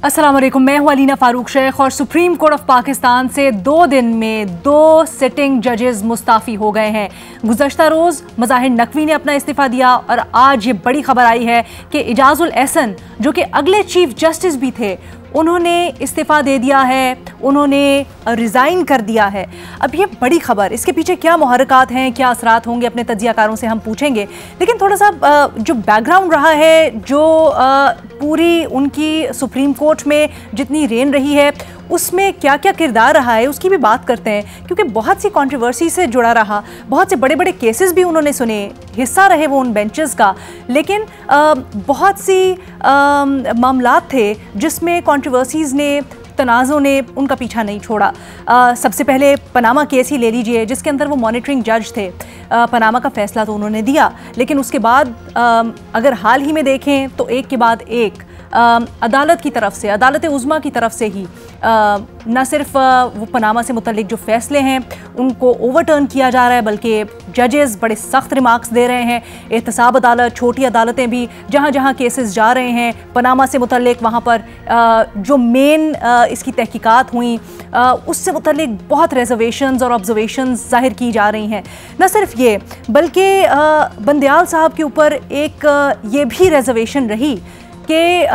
अस्सलाम वालेकुम, मैं हूं अलीना फारूक शेख और सुप्रीम कोर्ट ऑफ पाकिस्तान से 2 दिन में 2 सिटिंग जजेस मुस्ताफ़ी हो गए हैं। गुज़श्ता रोज़ मज़ाहिर नकवी ने अपना इस्तीफ़ा दिया और आज ये बड़ी खबर आई है कि इजाज़ुल एहसन जो कि अगले चीफ जस्टिस भी थे, उन्होंने इस्तीफ़ा दे दिया है, उन्होंने रिज़ाइन कर दिया है। अब ये बड़ी खबर, इसके पीछे क्या मुहर्रिकात हैं, क्या असरात होंगे, अपने तज्ज़ियाकारों से हम पूछेंगे। लेकिन थोड़ा सा जो बैकग्राउंड रहा है, जो पूरी उनकी सुप्रीम कोर्ट में जितनी रेन रही है उसमें क्या क्या किरदार रहा है उसकी भी बात करते हैं, क्योंकि बहुत सी कंट्रोवर्सी से जुड़ा रहा, बहुत से बड़े बड़े केसेस भी उन्होंने सुने, हिस्सा रहे वो उन बेंचेस का। लेकिन बहुत सी मामलात थे जिसमें कंट्रोवर्सीज़ ने, तनाज़ों ने उनका पीछा नहीं छोड़ा। सबसे पहले पनामा केस ही ले लीजिए, जिसके अंदर वो मॉनिटरिंग जज थे। पनामा का फ़ैसला तो उन्होंने दिया, लेकिन उसके बाद अगर हाल ही में देखें तो एक के बाद एक अदालत की तरफ से, अदालत उज़्मा की तरफ से ही न सिर्फ वो पनामा से मुतल्लिक जो फ़ैसले हैं उनको ओवरटर्न किया जा रहा है, बल्कि जजेस बड़े सख्त रिमार्क्स दे रहे हैं। एहतसाब अदालत, छोटी अदालतें भी जहाँ जहाँ केसेस जा रहे हैं पनामा से मुतल्लिक, वहाँ पर जो मेन इसकी तहकीकात हुई उससे मुतल्लिक बहुत रिजर्वेशंस और ऑब्जर्वेशंस ज़ाहिर की जा रही हैं। न सिर्फ ये, बल्कि बंदयाल साहब के ऊपर एक ये भी रिजर्वेशन रही कि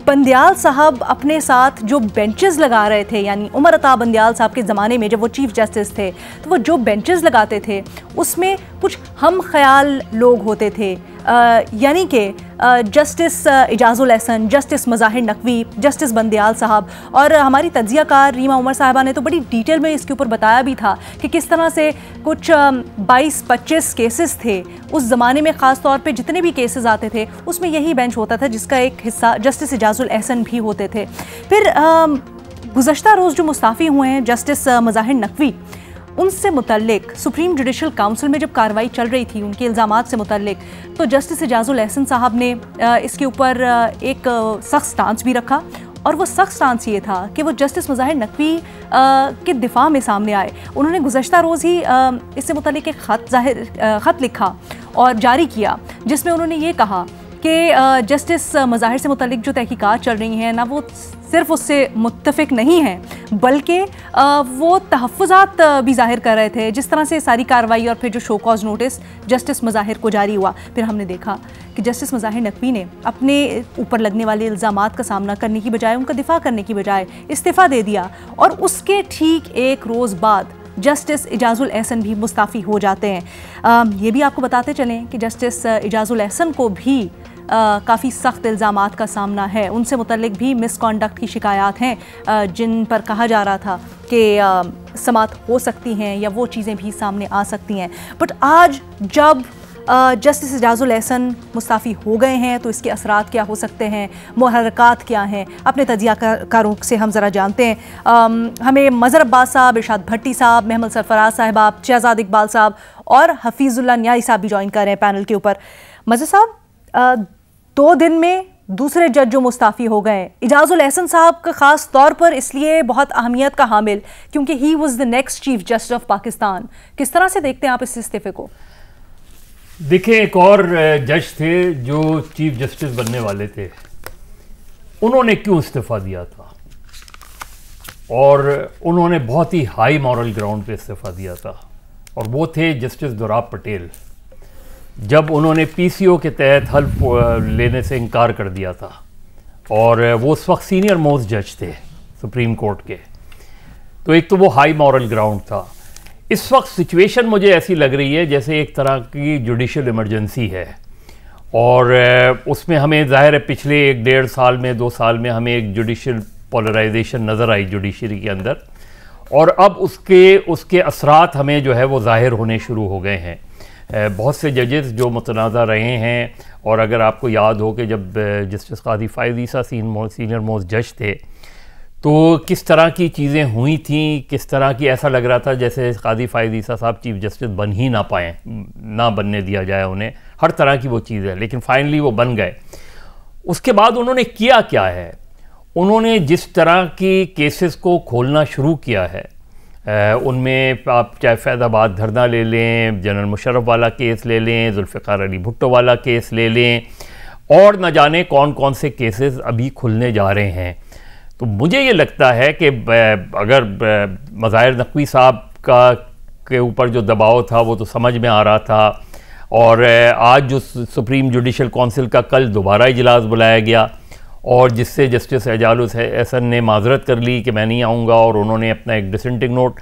बंदयाल साहब अपने साथ जो बेंचेस लगा रहे थे, यानी उमर अता बंदयाल साहब के ज़माने में जब वो चीफ़ जस्टिस थे, तो वो जो बेंचेस लगाते थे उसमें कुछ हम ख्याल लोग होते थे, यानी कि justice Ijazul Ahsan, justice Mazahir Naqvi, justice Bandial साहब। और हमारी तज्ज़ियाकार रीमा उमर साहिबा ने तो बड़ी डिटेल में इसके ऊपर बताया भी था कि किस तरह से कुछ 22-25 केसेस थे उस ज़माने में, ख़ास तौर पे जितने भी केसेस आते थे उसमें यही बेंच होता था जिसका एक हिस्सा जस्टिस इजाज़ुल एहसन भी होते थे। फिर गुज़श्ता रोज़ जो मुस्ताफ़ी हुए हैं जस्टिस मज़ाहिर नकवी, उनसे मुतल्लिक सुप्रीम जुडिशल काउंसिल में जब कार्रवाई चल रही थी उनके इल्ज़ामात से मुतल्लिक, तो जस्टिस इजाज़ुल एहसन साहब ने इसके ऊपर एक सख्त स्टांस भी रखा। और वो सख्त स्टांस ये था कि वो जस्टिस मज़ाहिर नकवी के दिफा में सामने आए। उन्होंने गुज़श्ता रोज़ ही इससे मुतल्लिक एक ख़त लिखा और जारी किया, जिसमें उन्होंने ये कहा कि जस्टिस मज़ाहिर से मुतल्लिक जो तहकीकात चल रही हैं ना, वो सिर्फ उससे मुत्तफ़िक नहीं हैं, बल्कि वो तहफ़्फ़ुज़ात भी ज़ाहिर कर रहे थे। जिस तरह से सारी कार्रवाई और फिर जो show cause notice justice Mazahir को जारी हुआ, फिर हमने देखा कि जस्टिस मज़ाहिर नकवी ने अपने ऊपर लगने वाले इल्ज़ामात का सामना करने की बजाय, उनका दिफा करने की बजाय इस्तीफ़ा दे दिया। और उसके ठीक एक रोज़ बाद जस्टिस इजाज़ुल एहसन भी मुस्ताफ़ी हो जाते हैं। ये भी आपको बताते चलें कि जस्टिस इजाज़ुल एहसन को भी काफ़ी सख्त इल्ज़ामात का सामना है, उनसे मुतल्लिक भी मिसकॉन्डक्ट की शिकायत हैं, जिन पर कहा जा रहा था कि समात हो सकती हैं या वो चीज़ें भी सामने आ सकती हैं। बट आज जब जस्टिस इजाज़ुल एहसन मुस्ताफ़ी हो गए हैं तो इसके असरात क्या हो सकते हैं, मुहर्रिकात क्या हैं, अपने तज्ज़ियाकारों से हम ज़रा जानते हैं। हमें मज़हर अब्बास साहब, इरशाद भट्टी साहब, महमद सरफराज साहिबा, शहजाद इकबाल साहब और हफीज़ुल्लाह न्याई साहब भी ज्वाइन कर रहे हैं पैनल के ऊपर। मज़हर साहब, 2 दिन में दूसरे जज जो मुस्ताफ़ी हो गए, इजाज़ुल एहसन साहब का ख़ास तौर पर इसलिए बहुत अहमियत का हामिल क्योंकि he was the next chief justice of Pakistan. किस तरह से देखते हैं आप इस इस्तीफ़े को? देखिए, एक और जज थे जो चीफ जस्टिस बनने वाले थे, उन्होंने क्यों इस्तीफ़ा दिया था, और उन्होंने बहुत ही हाई मॉरल ग्राउंड पे इस्तीफ़ा दिया था, और वो थे जस्टिस दुराब पटेल। जब उन्होंने पीसीओ के तहत हल्फ लेने से इनकार कर दिया था, और वो उस वक्त सीनियर मोस्ट जज थे सुप्रीम कोर्ट के, तो एक तो वो हाई मॉरल ग्राउंड था। इस वक्त सिचुएशन मुझे ऐसी लग रही है जैसे एक तरह की जुडिशल इमरजेंसी है, और उसमें हमें ज़ाहिर है पिछले 1-1.5 साल में, 2 साल में हमें एक जुडिशल पोलराइजेशन नज़र आई जुडिशरी के अंदर, और अब उसके असरात हमें जो है वो ज़ाहिर होने शुरू हो गए हैं। बहुत से जजेस जो मुतनाज़ा रहे हैं, और अगर आपको याद हो कि जब जस्टिस कादी फ़ाइज़ ईसा सीनियर मोस्ट जज थे तो किस तरह की चीज़ें हुई थी, किस तरह की, ऐसा लग रहा था जैसे कादी फ़ाइज़ ईसा साहब चीफ जस्टिस बन ही ना पाएँ, ना बनने दिया जाए उन्हें, हर तरह की वो चीज़ है, लेकिन फाइनली वो बन गए। उसके बाद उन्होंने किया क्या है, उन्होंने जिस तरह की केसेस को खोलना शुरू किया है, उनमें आप चाहे फैज़ाबाद धरना ले लें, जनरल मुशर्रफ वाला केस ले लें, जुल्फ़िकार अली भुट्टो वाला केस ले लें, और न जाने कौन कौन से केसेस अभी खुलने जा रहे हैं। तो मुझे ये लगता है कि अगर मज़ाहिर नकवी साहब के ऊपर जो दबाव था वो तो समझ में आ रहा था, और आज जो सुप्रीम जुडिशल काउंसिल का कल दोबारा इजलास बुलाया गया और जिससे जस्टिस एजाजुल एहसन ने माजरत कर ली कि मैं नहीं आऊँगा, और उन्होंने अपना एक dissenting note,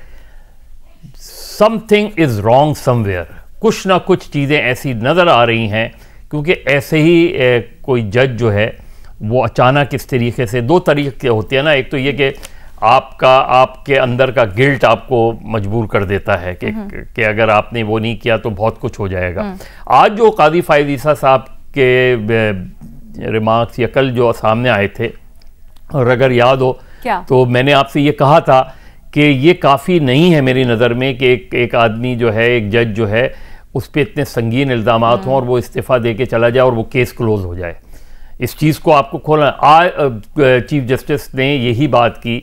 something is wrong somewhere, कुछ ना कुछ चीज़ें ऐसी नज़र आ रही हैं, क्योंकि ऐसे ही कोई जज जो है वो अचानक इस तरीके से, दो तरीके होते हैं ना, एक तो ये कि आपके अंदर का गिल्ट आपको मजबूर कर देता है कि अगर आपने वो नहीं किया तो बहुत कुछ हो जाएगा। आज जो काजी फायद ईसा साहब के रिमार्क्स या कल जो सामने आए थे, और अगर याद हो तो मैंने आपसे ये कहा था कि ये काफ़ी नहीं है मेरी नज़र में कि एक आदमी जो है, एक जज जो है, उस पर इतने संगीन इल्ज़ामात हों और वो इस्तीफ़ा दे के चला जाए और वो केस क्लोज हो जाए। इस चीज़ को आपको खोलना। आज चीफ जस्टिस ने यही बात की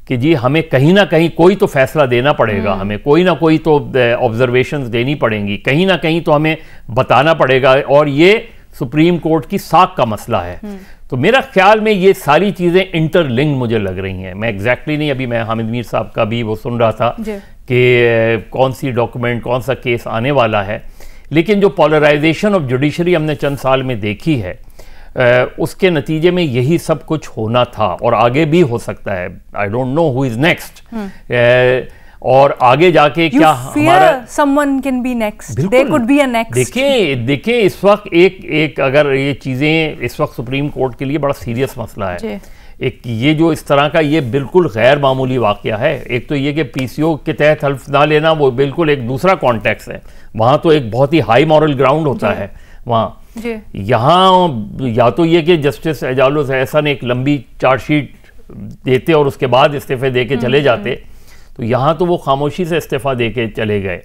कि जी हमें कहीं ना कहीं कोई तो फैसला देना पड़ेगा, हमें कोई ना कोई तो ऑब्जर्वेशंस देनी पड़ेंगी, कहीं ना कहीं तो हमें बताना पड़ेगा, और ये सुप्रीम कोर्ट की साख का मसला है। तो मेरा ख्याल में ये सारी चीज़ें इंटरलिंक्ड मुझे लग रही हैं। मैं एग्जैक्टली नहीं, अभी मैं हामिद मीर साहब का भी वो सुन रहा था कि कौन सी डॉक्यूमेंट, कौन सा केस आने वाला है, लेकिन जो पोलराइजेशन ऑफ जुडिशरी हमने चंद साल में देखी है, उसके नतीजे में यही सब कुछ होना था और आगे भी हो सकता है। I don't know who is next, और आगे जाके क्या हमारा someone can be next, there could be a next। देखिए इस वक्त एक अगर ये चीज़ें इस वक्त सुप्रीम कोर्ट के लिए बड़ा सीरियस मसला है। एक ये जो इस तरह का ये बिल्कुल गैर मामूली वाक़या है। एक तो ये कि पीसीओ के तहत हल्फ ना लेना वो बिल्कुल एक दूसरा कॉन्टेक्स्ट है, वहाँ तो एक बहुत ही हाई मॉरल ग्राउंड होता है वहाँ। यहाँ या तो ये कि जस्टिस एजाजुल एहसन एक लंबी चार्जशीट देते और उसके बाद इस्तीफे दे के चले जाते, तो यहाँ तो वो खामोशी से इस्तीफा दे के चले गए।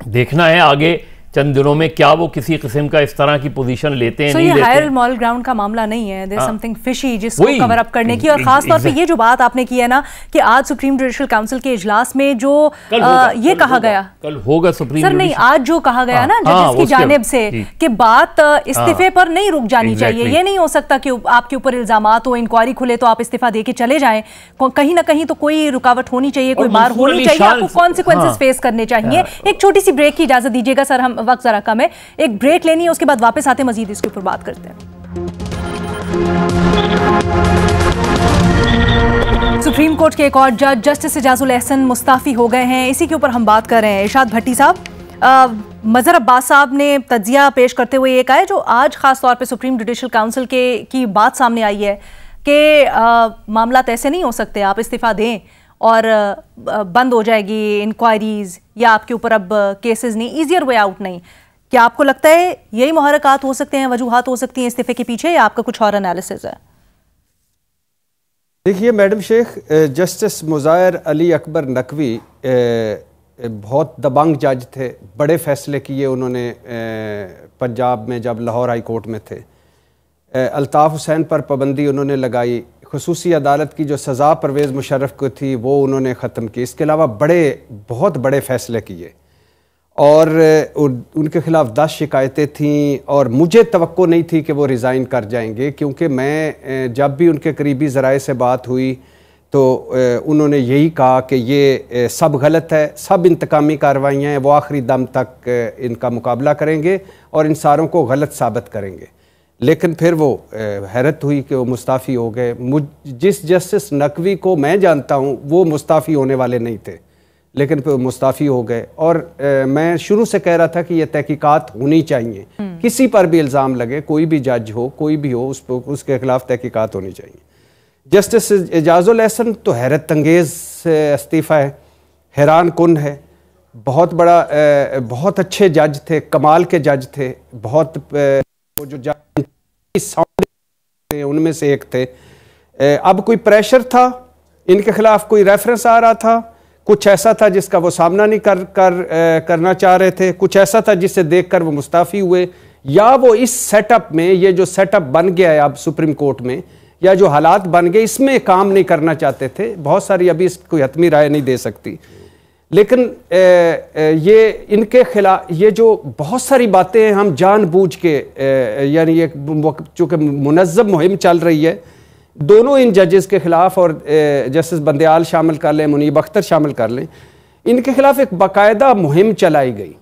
देखना है आगे चंद दिनों में क्या वो किसी किस्म का इस तरह की पोजीशन लेते हैं, नहीं लेते। हायर मॉरल ग्राउंड का मामला नहीं है, देयर समथिंग फिशी जिसको कवर अप करने की, और खास तौर पे ये जो बात आपने की है ना कि आज सुप्रीम जुडिशल काउंसिल के इजलास में जो ये कहा गया, कल होगा सुप्रीम सर नहीं, आज जो कहा गया ना जजेस की जानिब से कि बात इस्तीफे पर नहीं रुक जानी चाहिए। ये नहीं हो सकता कि आपके ऊपर इल्जामात हो, इंक्वायरी खुले तो आप इस्तीफा दे के चले जाएं, कहीं ना कहीं तो कोई रुकावट होनी चाहिए, कोई मार होनी चाहिए, आपको कॉन्सिक्वेंसेस फेस करने चाहिए। एक छोटी सी ब्रेक की इजाजत दीजिएगा सर, हम वक्त जरा कम है, एक ब्रेक लेनी है, उसके बाद वापस आते मजीद इसके ऊपर बात करते हैं। सुप्रीम कोर्ट के एक और जज जस्टिस एजाजुल एहसन मुस्ताफी हो गए हैं, इसी के ऊपर हम बात कर रहे हैं। इरशाद भट्टी साहब, मजहर अब्बास साहब ने तज्जिया पेश करते हुए ये कहा है, जो आज खास तौर पे सुप्रीम जुडिशल काउंसिल की बात सामने आई है कि मामला ऐसे नहीं हो सकते, आप इस्तीफा दें और बंद हो जाएगी इंक्वायरीज, या आपके ऊपर अब केसेस नहीं, ईजियर वे आउट नहीं। क्या आपको लगता है यही मुहर्रिकात हो सकते हैं, वजूहात हो सकती हैं इस्तीफे के पीछे, या आपका कुछ और एनालिसिस है? देखिए मैडम शेख, जस्टिस मुज़ाहिर अली अकबर नकवी बहुत दबंग जज थे, बड़े फैसले किए उन्होंने पंजाब में जब लाहौर हाई कोर्ट में थे। अल्ताफ़ हुसैन पर पाबंदी उन्होंने लगाई, खुसूसी अदालत की जो सज़ा परवेज़ मुशर्रफ को थी वो उन्होंने ख़त्म की। इसके अलावा बहुत बड़े फ़ैसले किए, और उनके ख़िलाफ़ 10 शिकायतें थीं, और मुझे तवक्को नहीं थी कि वो रिज़ाइन कर जाएंगे, क्योंकि मैं जब भी उनके करीबी ज़राए से बात हुई तो उन्होंने यही कहा कि ये सब गलत है, सब इंतकामी कार्रवाइयाँ हैं, वो आखिरी दम तक इनका मुकाबला करेंगे और इन सारों को गलत साबित करेंगे। लेकिन फिर वो हैरत हुई कि वो मुस्ताफ़ी हो गए। जिस जस्टिस नकवी को मैं जानता हूँ वो मुस्ताफ़ी होने वाले नहीं थे, लेकिन फिर मुस्ताफ़ी हो गए। और मैं शुरू से कह रहा था कि ये तहकीकात होनी चाहिए, किसी पर भी इल्ज़ाम लगे, कोई भी जज हो, कोई भी हो, उसके खिलाफ तहकीकात होनी चाहिए। जस्टिस एजाजुल एहसन तो हैरत अंगेज़ इस्तीफ़ा है, हैरान कुन है। बहुत बड़ा बहुत अच्छे जज थे, कमाल के जज थे, बहुत जो जज उनमें से एक थे। अब कोई प्रेशर था इनके खिलाफ, कोई रेफरेंस आ रहा था, कुछ ऐसा था जिसका वो सामना नहीं करना चाह रहे थे, कुछ ऐसा था जिससे देखकर वो मुस्ताफ़ी हुए, या वो इस सेटअप में, ये जो सेटअप बन गया है अब सुप्रीम कोर्ट में, या जो हालात बन गए इसमें काम नहीं करना चाहते थे। बहुत सारी अभी कोई हतमी राय नहीं दे सकती, लेकिन ये इनके खिलाफ ये जो बहुत सारी बातें हैं हम जानबूझ के, यानी ये चूँकि मुनज़्ज़म मुहिम चल रही है, दोनों इन जजेस के खिलाफ, और जस्टिस बंदयाल शामिल कर लें, मुनीब अख्तर शामिल कर लें, इनके खिलाफ एक बाकायदा मुहिम चलाई गई।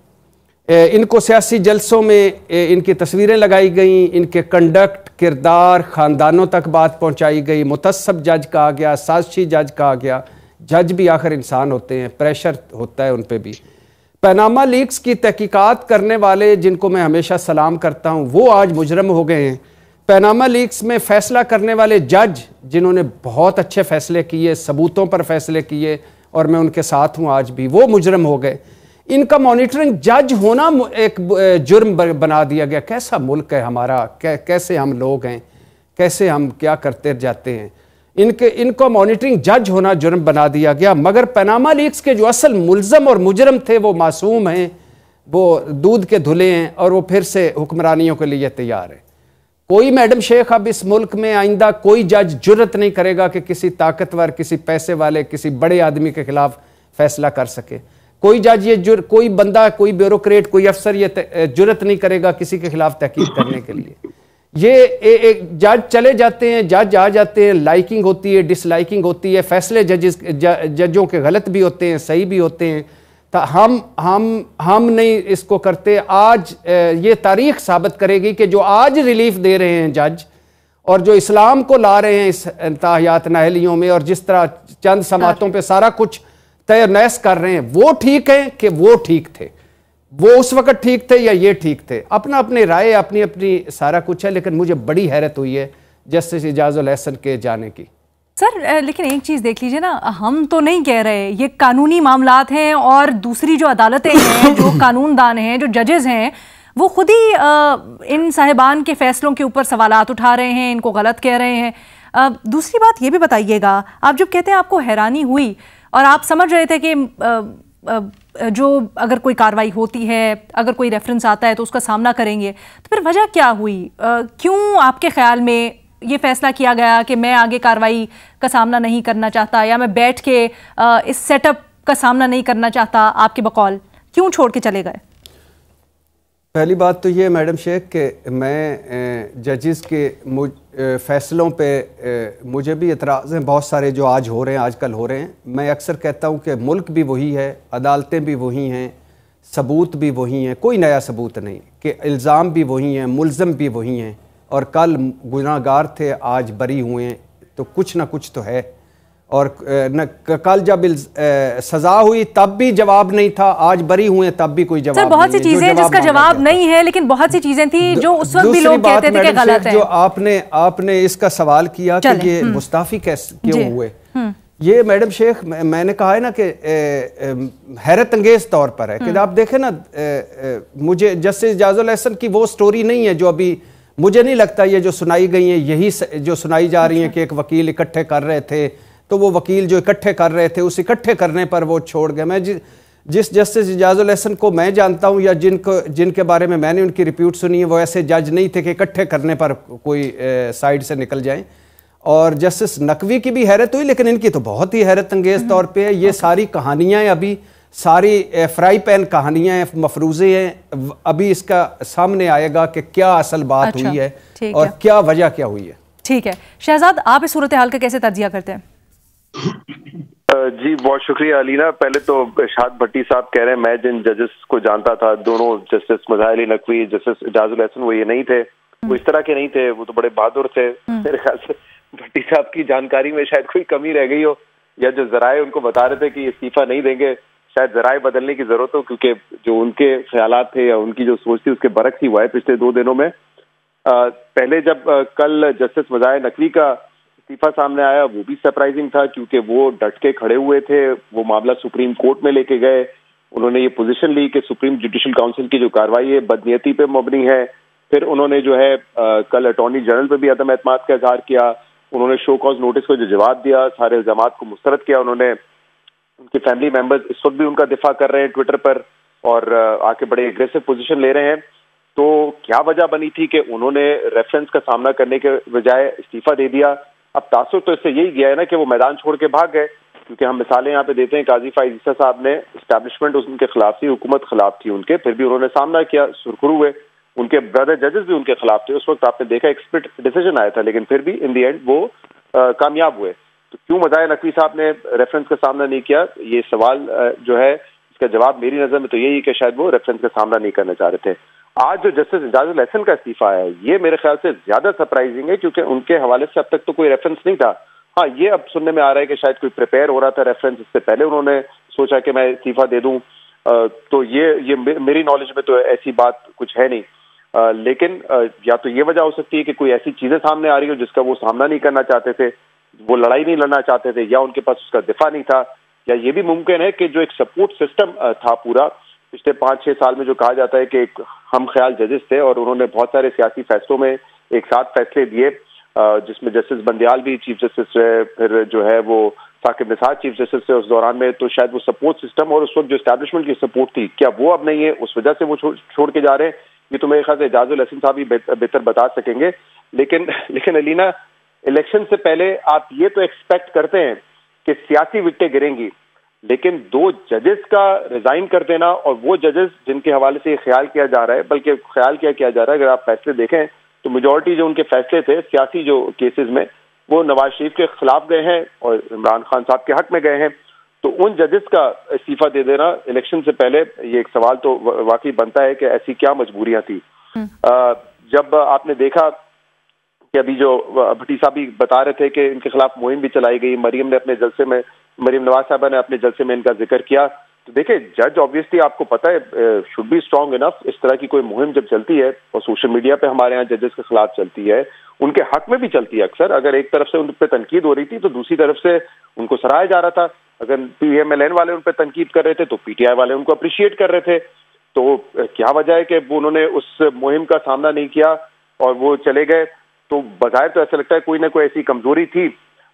इनको सियासी जलसों में इनकी तस्वीरें लगाई गई, इनके कंडक्ट, किरदार, ख़ानदानों तक बात पहुंचाई गई, मुतस्सब जज कहा गया, साजिशी जज कहा गया। जज भी आखिर इंसान होते हैं, प्रेशर होता है उन पर भी। पनामा लीक्स की तहकीकात करने वाले, जिनको मैं हमेशा सलाम करता हूँ, वो आज मुजरम हो गए हैं। पनामा लीक्स में फ़ैसला करने वाले जज, जिन्होंने बहुत अच्छे फ़ैसले किए, सबूतों पर फ़ैसले किए, और मैं उनके साथ हूँ आज भी, वो मुजरम हो गए। इनका मॉनिटरिंग जज होना एक जुर्म बना दिया गया। कैसा मुल्क है हमारा, कैसे हम लोग हैं, कैसे हम क्या करते जाते हैं। इनको मॉनिटरिंग जज होना जुर्म बना दिया गया। मगर पनामा लीक्स के जो असल मुल्ज़म और मुजरम थे वो मासूम हैं, वो दूध के धुले हैं, और वो फिर से हुक्मरानियों के लिए तैयार है। कोई मैडम शेख अब इस मुल्क में आइंदा कोई जज जुर्रत नहीं करेगा कि किसी ताकतवर, किसी पैसे वाले, किसी बड़े आदमी के खिलाफ फैसला कर सके। कोई जज कोई बंदा, कोई ब्यूरोक्रेट, कोई अफसर ये जुर्रत नहीं करेगा किसी के खिलाफ तहकीक करने के लिए। ये जज चले जाते हैं, जज आ जाते हैं, लाइकिंग होती है, डिसलाइकिंग होती है, फैसले जजों के गलत भी होते हैं, सही भी होते हैं। तो हम नहीं इसको करते। आज ये तारीख साबित करेगी कि जो आज रिलीफ दे रहे हैं जज, और जो इस्लाम को ला रहे हैं इस इंतहायात नाहलियों में, और जिस तरह चंद समातों पे सारा कुछ तय नैस कर रहे हैं, वो ठीक है कि वो ठीक थे, वो उस वक्त ठीक थे या ये ठीक थे। अपना अपनी राय, अपनी अपनी सारा कुछ है। लेकिन मुझे बड़ी हैरत हुई है जस्टिस इजाजुल एहसन के जाने की। सर लेकिन एक चीज़ देख लीजिए ना, हम तो नहीं कह रहे, ये कानूनी मामलात हैं, और दूसरी जो अदालतें हैं, जो कानूनदान हैं, जो जजेस हैं, वो खुद ही इन साहिबान के फैसलों के ऊपर सवालात उठा रहे हैं, इनको गलत कह रहे हैं। दूसरी बात ये भी बताइएगा, आप जब कहते हैं आपको हैरानी हुई और आप समझ रहे थे कि जो अगर कोई कार्रवाई होती है, अगर कोई रेफरेंस आता है तो उसका सामना करेंगे, तो फिर वजह क्या हुई? क्यों आपके ख्याल में ये फैसला किया गया कि मैं आगे कार्रवाई का सामना नहीं करना चाहता, या मैं बैठ के इस सेटअप का सामना नहीं करना चाहता? आपके बकौल क्यों छोड़ के चले गए? पहली बात तो ये मैडम शेख कि मैं जजेस के फ़ैसलों पे मुझे भी एतराज़ हैं बहुत सारे जो आज हो रहे हैं, आजकल हो रहे हैं। मैं अक्सर कहता हूँ कि मुल्क भी वही है, अदालतें भी वही हैं, सबूत भी वही हैं, कोई नया सबूत नहीं, कि इल्ज़ाम भी वही हैं, मुल्ज़म भी वही हैं, और कल गुनाहगार थे आज बरी हुए हैं, तो कुछ ना कुछ तो है। और कल जब सजा हुई तब भी जवाब नहीं था, आज बरी हुए तब भी कोई जवाब नहीं है। बहुत सी चीजें जिसका जवाब नहीं है, लेकिन बहुत सी चीजें थी जो उस वक्त भी लोग कहते थे कि गलत है। जो आपने इसका सवाल किया कि ये मुस्ताफी कैसे क्यों हुए, ये मैडम शेख मैंने कहा है ना कि हैरत अंगेज तौर पर है कि आप देखें ना, मुझे जस्टिस इजाजुल एहसन की वो स्टोरी नहीं है जो अभी, मुझे नहीं लगता ये जो सुनाई गई है यही जो सुनाई जा रही है कि एक वकील इकट्ठे कर रहे थे, तो वो वकील जो इकट्ठे कर रहे थे उस इकट्ठे करने पर वो छोड़ गए। मैं जिस जस्टिस इजाजुल एहसन को मैं जानता हूँ, या जिनके बारे में मैंने उनकी रिप्यूट सुनी है, वो ऐसे जज नहीं थे कि इकट्ठे करने पर कोई साइड से निकल जाएं। और जस्टिस नकवी की भी हैरत हुई, लेकिन इनकी तो बहुत ही हैरत अंगेज तौर पे है। ये सारी कहानियाँ अभी सारी फ्राई पैन कहानियाँ हैं, मफरूज़े हैं। अभी इसका सामने आएगा कि क्या असल बात हुई है और क्या वजह क्या हुई है। ठीक है शहजाद, आप इस सूरत हाल का कैसे तज्जिया करते हैं? जी बहुत शुक्रिया अलीना। पहले तो इरशाद भट्टी साहब कह रहे हैं मैं जिन जजेस को जानता था, दोनों जस्टिस मज़ाहिर अली नकवी, जस्टिस इजाजुल एहसन, वो ये नहीं थे, वो इस तरह के नहीं थे, वो तो बड़े बहादुर थे। मेरे ख्याल से भट्टी साहब की जानकारी में शायद कोई कमी रह गई हो, या जो जराए उनको बता रहे थे कि इस्तीफा नहीं देंगे, शायद जराए बदलने की जरूरत हो, क्योंकि जो उनके ख्यालात थे या उनकी जो सोच थी उसके बरक्स ही हुआ है पिछले 2 दिनों में। पहले जब कल जस्टिस मज़ाहिर नकवी का इस्तीफा सामने आया, वो भी सरप्राइजिंग था, क्योंकि वो डट के खड़े हुए थे, वो मामला सुप्रीम कोर्ट में लेके गए, उन्होंने ये पोजीशन ली कि सुप्रीम जुडिशल काउंसिल की जो कार्रवाई है बदनीयती पे मबनी है। फिर उन्होंने जो है कल अटॉर्नी जनरल पे भी अदम एतमाद का इजहार किया, उन्होंने शो कॉज नोटिस को जो जवाब दिया, सारे इल्जामात को मुस्तरद किया उन्होंने। उनके फैमिली मेंबर्स इस वक्त भी उनका दिफा कर रहे हैं ट्विटर पर, और आके बड़े एग्रेसिव पोजीशन ले रहे हैं। तो क्या वजह बनी थी कि उन्होंने रेफरेंस का सामना करने के बजाय इस्तीफा दे दिया? अब तासुर तो इससे यही गया है ना कि वो मैदान छोड़ के भाग गए, क्योंकि हम मिसालें यहाँ पे देते हैं। काजी फाइज ईसा साहब ने, एस्टैब्लिशमेंट उनके खिलाफ थी, हुकूमत खिलाफ थी उनके, फिर भी उन्होंने सामना किया, सुरखरू हुए। उनके ब्रदर जजेस भी उनके खिलाफ थे, उस वक्त आपने देखा एक स्प्लिट डिसीजन आया था, लेकिन फिर भी इन दी एंड वो कामयाब हुए। तो क्यों मज़ाहिर नकवी साहब ने रेफरेंस का सामना नहीं किया, ये सवाल जो है इसका जवाब मेरी नज़र में तो यही कि शायद वो रेफरेंस का सामना नहीं करना चाह रहे थे। आज जो जस्टिस इजाजुल एहसन का इस्तीफा है ये मेरे ख्याल से ज्यादा सरप्राइजिंग है, क्योंकि उनके हवाले से अब तक तो कोई रेफरेंस नहीं था। हाँ, ये अब सुनने में आ रहा है कि शायद कोई प्रिपेयर हो रहा था रेफरेंस, इससे पहले उन्होंने सोचा कि मैं इस्तीफा दे दूं। तो ये मेरी नॉलेज में तो ऐसी बात कुछ है नहीं। लेकिन या तो ये वजह हो सकती है कि कोई ऐसी चीजें सामने आ रही हो जिसका वो सामना नहीं करना चाहते थे, वो लड़ाई नहीं लड़ना चाहते थे, या उनके पास उसका दिफा नहीं था, या ये भी मुमकिन है कि जो एक सपोर्ट सिस्टम था पूरा पिछले 5-6 साल में, जो कहा जाता है कि एक हम ख्याल जजेस थे और उन्होंने बहुत सारे सियासी फैसलों में एक साथ फैसले दिए, जिसमें जस्टिस बंदियाल भी चीफ जस्टिस रहे, फिर जो है वो साकिब निसार चीफ जस्टिस थे उस दौरान में। तो शायद वो सपोर्ट सिस्टम और उस वक्त जो एस्टैब्लिशमेंट की सपोर्ट थी, क्या वो अब नहीं है, उस वजह से वो छोड़ के जा रहे हैं? ये तो मेरे ख्याल से इजाजुल एहसन साहब ही बेहतर बता सकेंगे। लेकिन अलीना, इलेक्शन से पहले आप ये तो एक्सपेक्ट करते हैं कि सियासी विकटें गिरेंगी, लेकिन 2 जजेस का रिजाइन कर देना, और वो जजेस जिनके हवाले से ये ख्याल किया जा रहा है, बल्कि ख्याल क्या किया जा रहा है, अगर आप फैसले देखें तो मेजॉरिटी जो उनके फैसले थे सियासी जो केसेस में, वो नवाज शरीफ के खिलाफ गए हैं और इमरान खान साहब के हक में गए हैं। तो उन जजेस का इस्तीफा दे देना इलेक्शन से पहले, ये एक सवाल तो वाकई बनता है कि ऐसी क्या मजबूरियां थी। जब आपने देखा कि अभी जो भट्टी साहब भी बता रहे थे कि इनके खिलाफ मुहिम भी चलाई गई, मरियम नवाज साहबा ने अपने जलसे में इनका जिक्र किया, तो देखिए जज ऑब्वियसली आपको पता है शुड बी स्ट्रांग इनफ। इस तरह की कोई मुहिम जब चलती है और सोशल मीडिया पे हमारे यहाँ जजेस के खिलाफ चलती है, उनके हक में भी चलती है अक्सर। अगर एक तरफ से उन पर तनकीद हो रही थी तो दूसरी तरफ से उनको सराहा जा रहा था। अगर PMLN वाले उन पर तनकीद कर रहे थे तो PTI वाले उनको अप्रिशिएट कर रहे थे। तो क्या वजह है कि उन्होंने उस मुहिम का सामना नहीं किया और वो चले गए? तो बजाय तो ऐसा लगता है कोई ना कोई ऐसी कमजोरी थी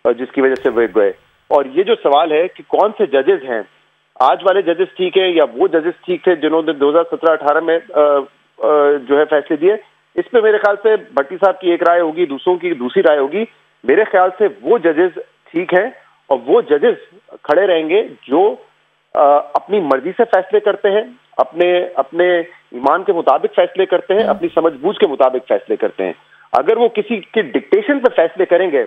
जिसकी वजह से वे गए। और ये जो सवाल है कि कौन से जजेस हैं, आज वाले जजेस ठीक है या वो जजेस ठीक थे जिन्होंने 2017-18 में जो है फैसले दिए, इस पे मेरे ख्याल से भट्टी साहब की एक राय होगी, दूसरों की दूसरी राय होगी। मेरे ख्याल से वो जजेस ठीक हैं और वो जजेस खड़े रहेंगे जो अपनी मर्जी से फैसले करते हैं, अपने ईमान के मुताबिक फैसले करते हैं, अपनी समझबूझ के मुताबिक फैसले करते हैं। अगर वो किसी के डिक्टेशन पे फैसले करेंगे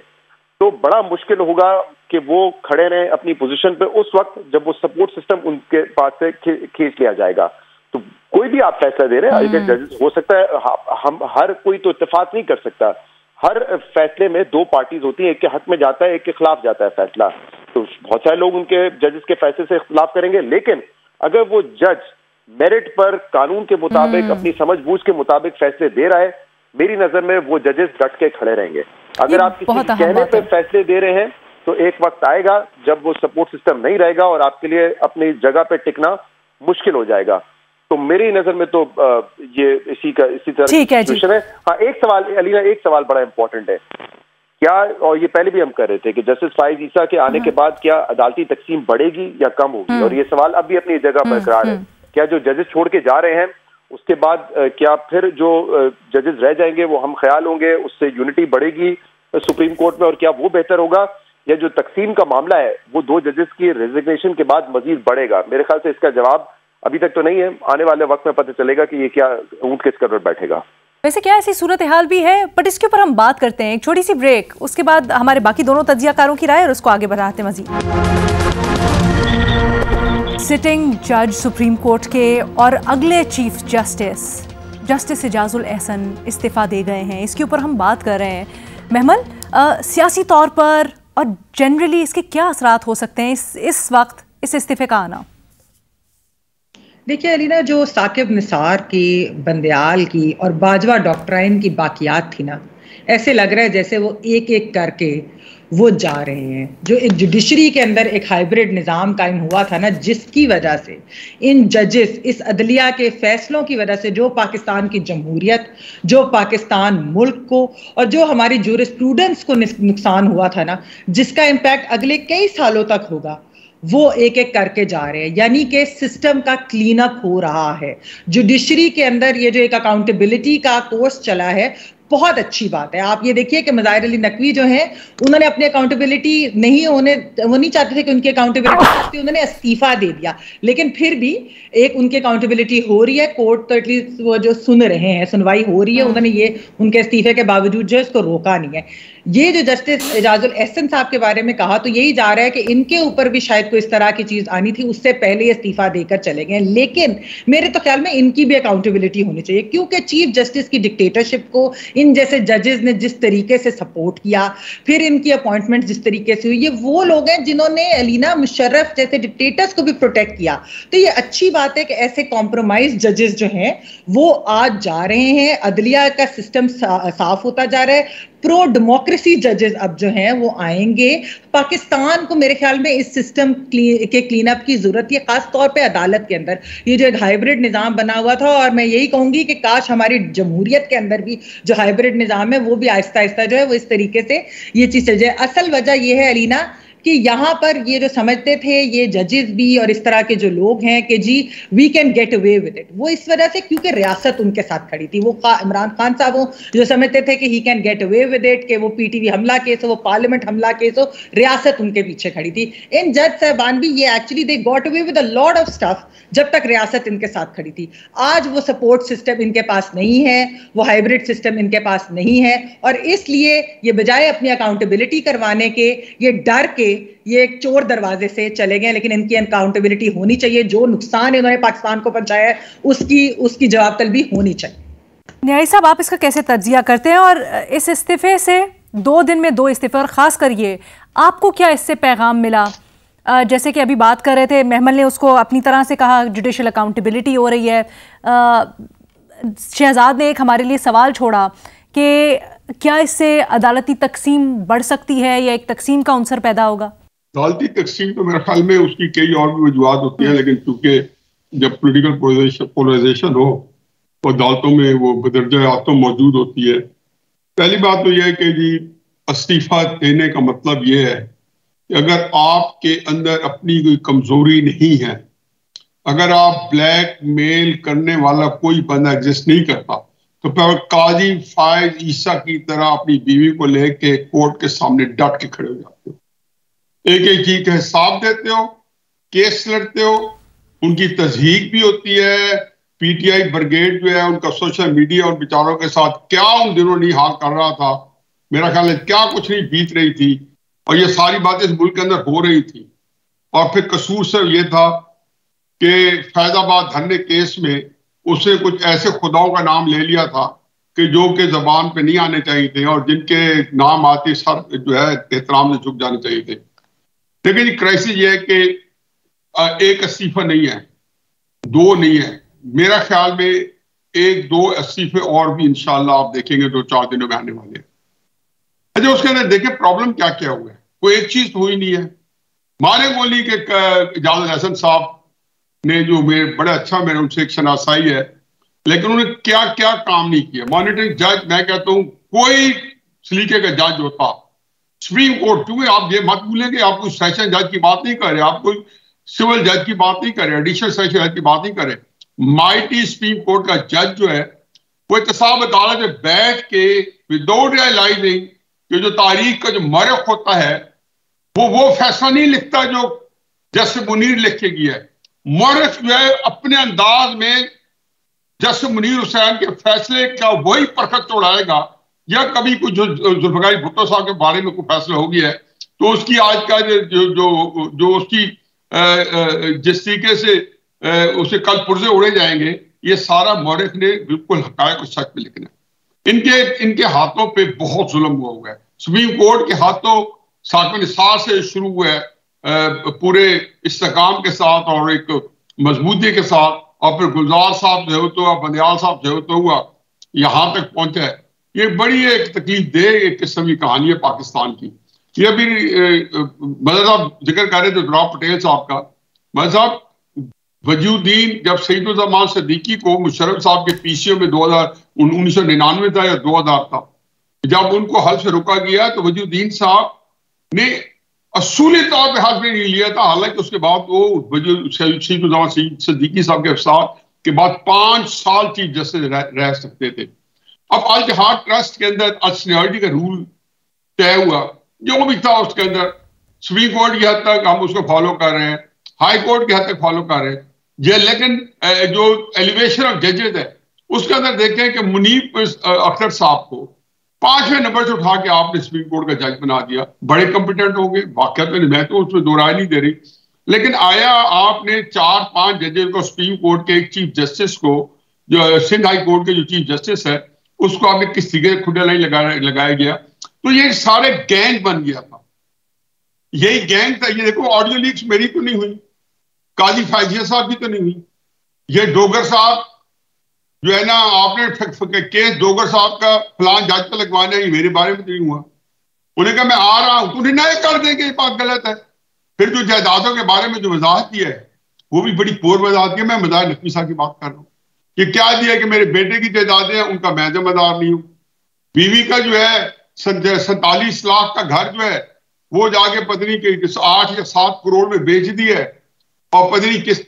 तो बड़ा मुश्किल होगा कि वो खड़े रहें अपनी पोजीशन पे उस वक्त जब वो सपोर्ट सिस्टम उनके पास से खींच लिया जाएगा। तो कोई भी आप फैसला दे रहे हैं, जजेस हो सकता है, हम हर कोई तो इत्तेफाक नहीं कर सकता। हर फैसले में 2 पार्टीज होती है, एक के हक में जाता है, एक के खिलाफ जाता है फैसला। तो बहुत सारे लोग उनके जजेस के फैसले से इख्तिलाफ करेंगे, लेकिन अगर वो जज मेरिट पर कानून के मुताबिक अपनी समझबूझ के मुताबिक फैसले दे रहा है, मेरी नजर में वो जजेस डट के खड़े रहेंगे। अगर आप किसी कहने पे फैसले दे रहे हैं तो एक वक्त आएगा जब वो सपोर्ट सिस्टम नहीं रहेगा और आपके लिए अपनी जगह पे टिकना मुश्किल हो जाएगा। तो मेरी नजर में तो ये इसी तरह सिचुएशन है। हाँ, एक सवाल अलीना, एक सवाल बड़ा इंपॉर्टेंट है क्या, और ये पहले भी हम कर रहे थे कि जस्टिस फाइज ईसा के आने के बाद क्या अदालती तकसीम बढ़ेगी या कम होगी, और ये सवाल अब भी अपनी जगह बरकरार है। क्या जो जजेस छोड़ के जा रहे हैं उसके बाद क्या फिर जो जजेस रह जाएंगे वो हम ख्याल होंगे, उससे यूनिटी बढ़ेगी सुप्रीम कोर्ट में, और क्या वो बेहतर होगा, या जो तकसीम का मामला है वो 2 जजेस की रेजिग्नेशन के बाद मजीद बढ़ेगा? मेरे ख्याल से इसका जवाब अभी तक तो नहीं है, आने वाले वक्त में पता चलेगा कि ये क्या ऊंट किस कदर बैठेगा। वैसे क्या ऐसी सूरत हाल भी है, बट इसके ऊपर हम बात करते हैं, एक छोटी सी ब्रेक, उसके बाद हमारे बाकी दोनों तज्जियाकारों की राय और उसको आगे बढ़ाते हैं मजीद। सिटिंग जज सुप्रीम कोर्ट के और अगले चीफ जस्टिस इजाजुल एहसन इस्तीफा दे गए हैं, इसके ऊपर हम बात कर रहे हैं। महमल, सियासी तौर पर और जनरली इसके क्या असरात हो सकते हैं इस वक्त इस इस्तीफे का आना? देखिए अलीना, जो साकिब निसार की, बंदियाल की और बाजवा डॉक्ट्राइन की बाकियात थी ना, ऐसे लग रहा है जैसे वो एक एक करके वो जा रहे हैं। जो एक जुडिशरी के अंदर एक हाइब्रिड निज़ाम कायम हुआ था ना, जिसकी वजह से इन जजेस, इस अदलिया के फैसलों की वजह से जो पाकिस्तान की जमहूरियत, जो पाकिस्तान मुल्क को और जो हमारी जूरिस्प्रूडेंस को नुकसान हुआ था ना, जिसका इम्पैक्ट अगले कई सालों तक होगा, वो एक एक करके जा रहे हैं। यानी कि सिस्टम का क्लीन अप हो रहा है। जुडिशरी के अंदर ये जो एक अकाउंटेबिलिटी का कोर्स चला है, बहुत अच्छी बात है। आप ये देखिए कि मज़ाहिर अली नकवी जो है उन्होंने अपनी अकाउंटेबिलिटी वो नहीं चाहते थे कि उनकी अकाउंटेबिलिटी, उन्होंने इस्तीफा दे दिया, लेकिन फिर भी एक उनकी अकाउंटेबिलिटी हो रही है। कोर्ट तो एटलीस्ट वो जो सुन रहे हैं, सुनवाई हो रही है, उन्होंने ये उनके इस्तीफे के बावजूद जो इसको रोका नहीं है। ये जो जस्टिस एजाजुल एहसन साहब के बारे में कहा तो यही जा रहा है कि इनके ऊपर भी शायद कोई इस तरह की चीज आनी थी, उससे पहले इस्तीफा देकर चले गए। लेकिन मेरे तो ख्याल में इनकी भी अकाउंटेबिलिटी होनी चाहिए, क्योंकि चीफ जस्टिस की डिक्टेटरशिप को इन जैसे जजेस ने जिस तरीके से सपोर्ट किया, फिर इनकी अपॉइंटमेंट जिस तरीके से हुई, ये वो लोग हैं जिन्होंने अलीना मुशर्रफ जैसे डिक्टेटर्स को भी प्रोटेक्ट किया। तो ये अच्छी बात है कि ऐसे कॉम्प्रोमाइज जजेस जो हैं वो आज जा रहे हैं, अदलिया का सिस्टम साफ होता जा रहा है, प्रो डेमोक्रेसी जजेस अब जो हैं वो आएंगे। पाकिस्तान को मेरे ख्याल में इस सिस्टम के क्लीन अप की जरूरत है, खास तौर पे अदालत के अंदर ये जो एक हाइब्रिड निज़ाम बना हुआ था, और मैं यही कहूंगी कि काश हमारी जमहूरियत के अंदर भी जो हाइब्रिड निज़ाम है वो भी आहिस्ता आहिस्ता जो है वो इस तरीके से ये चीज चल जाए। असल वजह यह है अलीना कि यहाँ पर ये जो समझते थे ये जजेस भी और इस तरह के जो लोग हैं कि जी we can get away with it, वो इस वजह से क्योंकि रियासत उनके साथ खड़ी थी। वो इमरान खान साहब वो जो समझते थे कि he can get away with it, कि वो पीटीवी हमला केस हो, वो पार्लियामेंट हमला केस हो, रियासत उनके पीछे खड़ी थी। इन जज साहबान भी ये actually they got away with a lot of stuff जब तक रियासत इनके साथ खड़ी थी। आज वो सपोर्ट सिस्टम इनके पास नहीं है, वो हाइब्रिड सिस्टम इनके पास नहीं है, और इसलिए ये बजाय अपनी अकाउंटेबिलिटी करवाने के, ये डर के ये एक चोर दरवाजे से चले गए। लेकिन इनकी अकाउंटेबिलिटी होनी चाहिए, जो नुकसान इन्होंने पाकिस्तान को पहुंचाया है उसकी जवाब तलबी होनी चाहिए। न्यायी साहब, आप इसका कैसे तज्जिया करते हैं, और इस इस्तीफे से 2 दिन में 2 इस्तीफे, और खास कर ये आपको क्या इससे पैगाम मिला? जैसे कि अभी बात कर रहे थे, महमल ने उसको अपनी तरह से कहा जुडिशल अकाउंटेबिलिटी हो रही है। शहजाद ने एक हमारे लिए सवाल छोड़ा कि क्या इससे अदालती तकसीम बढ़ सकती है या एक तकसीम का अंसर पैदा होगा? अदालती तकसीम तो मेरे ख्याल में उसकी कई और भी वजूहत होती हैं, लेकिन चूंकि जब पोलराइजेशन हो तो अदालतों में वो बदरजा तो मौजूद होती है। पहली बात तो यह है कि जी इस्तीफा देने का मतलब ये है कि अगर आपके अंदर अपनी कोई कमजोरी नहीं है, अगर आप ब्लैक मेल करने वाला कोई बंदा एग्जिस्ट नहीं करता, तो फिर काजी फायज ईसा की तरह अपनी बीवी को लेके कोर्ट के सामने डट के खड़े हो जाते हो, एक एक चीज का हिसाब देते हो, केस लड़ते हो, उनकी तस्दीक भी होती है। पीटीआई ब्रिगेड जो है उनका सोशल मीडिया उन बेचारों के साथ क्या उन दिनों नहीं हाल कर रहा था, मेरा ख्याल है क्या कुछ नहीं बीत रही थी, और ये सारी बातें इस मुल्क के अंदर हो रही थी। और फिर कसूर सिर्फ ये था कि फैजाबाद धरने केस में उसने कुछ ऐसे खुदाओं का नाम ले लिया था कि जो के जबान पे नहीं आने चाहिए थे, और जिनके नाम आते सर जो है एहतराम से झुक जाने चाहिए थे। लेकिन क्राइसिस ये है कि एक इस्तीफा नहीं है, 2 नहीं है, मेरा ख्याल में 1-2 इस्तीफे और भी इंशाल्लाह आप देखेंगे 2-4 दिनों में आने वाले हैं। अच्छा, उसके अंदर देखें प्रॉब्लम क्या क्या हुआ है, कोई एक चीज तो हुई नहीं है। मारे गोली के एजाजुल एहसन साहब ने जो बड़ा अच्छा मेरे उनसे एक शनासाई है, लेकिन उन्होंने क्या क्या काम नहीं किया। मॉनिटरिंग जज, मैं कहता हूं कोई सलीके का जज होता सुप्रीम कोर्ट, क्योंकि आप ये मत भूलेंगे आप कोई सेशन जज की बात नहीं कर रहे, आप कोई सिविल जज की बात नहीं कर रहे, एडिशनल सेशन जज की बात नहीं कर रहे। माइटी सुप्रीम कोर्ट का जज जो है वो एहतसाब अदालत में बैठ के विदाउट रियलाइजिंग कि जो तारीख का जो मरक होता है वो फैसला नहीं लिखता जो जस्टिस मुनीर लिख के गया है। मरक जो है अपने अंदाज में जस्टिस मुनीर हुसैन के फैसले का वही परखत तोड़ाएगा, या कभी कुछ जो जुल्फिकार भुट्टो साहब के बारे में कोई फैसला हो गया है तो उसकी आज का जो उसकी जिस तरीके से उसे कल पुर्जे उड़े जाएंगे, ये सारा मौरख ने बिल्कुल हकायक को सच में लिखना है। इनके हाथों पे बहुत जुल्म हुआ है। सुप्रीम कोर्ट के हाथों साकिब निसार से शुरू हुआ है, पूरे इस्तेकाम के साथ और एक मजबूती के साथ, और फिर गुलजार साहब जो तो बंदयाल साहब जो तो हुआ यहां तक पहुंचा है। ये बड़ी एक तकलीफ दे एक किस्म की कहानी है पाकिस्तान की। ये अभी मदर साहब जिक्र कर रहे थे दुराब पटेल साहब का। मदर साहब वजूद्दीन जब सईदुज़्ज़मान सिद्दीकी को मुशर्रफ साहब के पीसीओ में 1999 था या 2000 था, जब उनको हल्फ से रोका गया तो वजूद्दीन साहब ने असूली तौर पर हल्फ नहीं लिया था। हालांकि उसके बाद वो सईदुज़्ज़मान सिद्दीकी साहब के साथ के बाद 5 साल चीफ जस्टिस रह सकते थे। अब अल जहाद ट्रस्ट के अंदर सीनियरिटी का रूल तय हुआ, जो भी था उसके अंदर सुप्रीम कोर्ट की हद तक हम उसको फॉलो कर रहे हैं, हाई कोर्ट की हद तक फॉलो कर रहे हैं ये। लेकिन जो एलिवेशन ऑफ जजेस है उसके अंदर देखें कि मुनीब अख्तर साहब को 5वें नंबर से उठा के आपने सुप्रीम कोर्ट का जज बना दिया। बड़े कॉम्पिटेंट होंगे वाकई में, मैं तो उसमें दो राय नहीं दे रही, लेकिन आया आपने 4-5 जजेस को, सुप्रीम कोर्ट के एक चीफ जस्टिस को, जो सिंध हाई कोर्ट के जो चीफ जस्टिस है उसको आपने किस तरीके खुदा नहीं लगाया गया। तो ये सारे गैंग बन गया था, यही गैंग था। ये देखो ऑडियो लीक्स मेरी तो नहीं हुई, काजी फैजिया साहब की तो नहीं हुई, ये डोगर साहब जो है ना, आपने केस डोगर साहब का फलान जज पे लगवाना है, मेरे बारे में तो नहीं हुआ। उन्हें कहा मैं आ रहा हूं तो डिनाई कर देंगे, ये बात गलत है। फिर जो जायदादों के बारे में जो वजाहत की है वो भी बड़ी पोर वजाहत की है। मैं मज़ाहिर नकवी साहब की बात कर रहा हूँ कि क्या दिया कि मेरे बेटे की जायदादें हैं, उनका मैं जिम्मेदार नहीं हूं। बीवी का जो है 47 लाख का घर जो है वो जाके पत्नी के 8 या 7 करोड़ में बेच दिया है, और पत्नी किस,